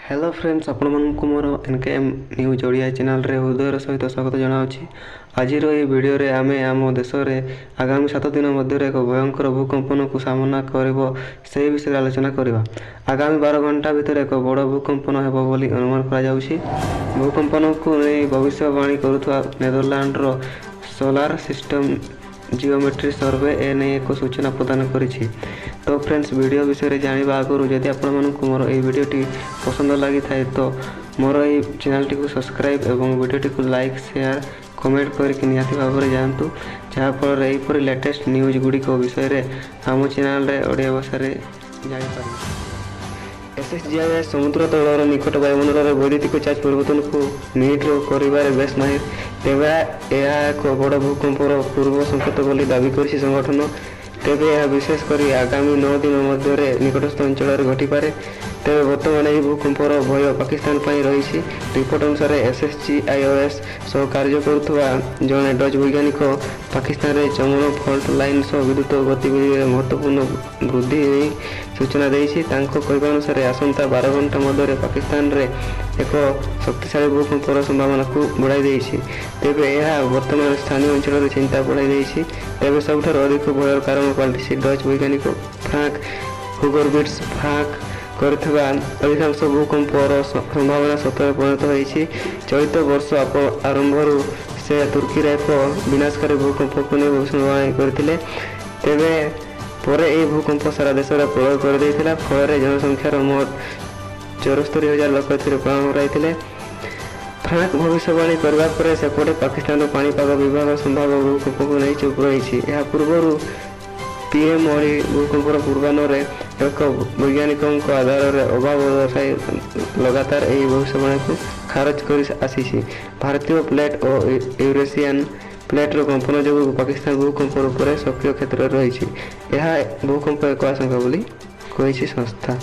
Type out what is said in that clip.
Hello friends आपण मानकु मोर एनकेएम news Odia channel रे हृदयर सहित स्वागत जनावछि। आज ये वीडियो रे आमे आम देश रे आगामी 7 दिन मध्य एक भयंकर भूकंपन को सामना करबो से विषय आलोचना करबा। आगामी 12 घंटा भीतर एक बड़ भूकंपन हेबो बोली अनुमान करा जाउछि। भूकंपन को भविष्यवाणी करुवा नेदरलैंड रो सोलार सिस्टम जियोमेट्री सर्वे एने एक सूचना प्रदान करिछि। तो फ्रेंड्स वीडियो विषय जानिबा आगु जदि आपण मानकु मोर ए वीडियोटी पसंद लागि थाए तो मोर ए चैनल टी को सब्सक्राइब एवं वीडियोटी को लाइक शेयर कमेंट करके निहाती भाव में जातु जहाँ फल यहीपर लेटेस्ट न्यूज गुड़िक विषय रे आम चैनल रे ओडिया भाषा रे जानि पारि। SSGIS समुद्र तलर निकट वायुमंडल वैद्युतिक चार्ज परिवर्तन को मिनिट्रे कर बेस माहिर तेबे यह एक बड़ भूकंपर पूर्व संकेत बोली दावी कर संगठन। तेबे यह विशेषकर आगामी 9 दिन मध्य निकटस्थ अंचल घटिपे। तेबे बर्तमान यह भूकंपर भय पाकिस्तान पर रही। रिपोर्ट अनुसार SSGIS सह कार्य करुवा जड़े डच वैज्ञानिक पाकिस्तान में चमन फल्ट लाइन सह विद्युत गतिविधि महत्वपूर्ण वृद्धि सूचना देती। कहवा अनुसार आसंता 12 घंटा मध्य पाकिस्तान रे एक शक्तिशाली भूकंपर संभावना को बढ़ाई देती। तेबे यह वर्तमान स्थानीय अंचल चिंता बढ़ाई देती। तेबे सबुठ अधिक भयर कारण पलटि डच वैज्ञानिक फ्रांक हुगरबिट्स फ्रांक करथिबा अधिकांश भूकंपर संभावना सत्य परिणत होती। चलित वर्ष आरंभ से तुर्की रे एक विनाशकारी भूकंप को नहीं भविष्यवाणी करथिले। तेबे परे ए भूकंप सारा देश में प्रभाव कर देथिला। फल जनसंख्यार मोट 74,000 लोक प्राण हराइथिले। फ्रांक भविष्यवाणी करबा परे सेपटे पाकिस्तान पाणीपाग विभाग संभाव्य भूकंप को नहीं चुप रही। यह पूर्व PM भूकंपर पूर्वानुमान एक वैज्ञानिक आधार में अभाव दर्शाई लगातार यही भविष्यवाणी को खारज कर आसी। भारतीय प्लेट और यूरेशियन प्लेट्र कंपन जो पाकिस्तान भूकंपर उपर सक्रिय क्षेत्र रही। यह भूकंप एक आशंका बोली कही संस्था।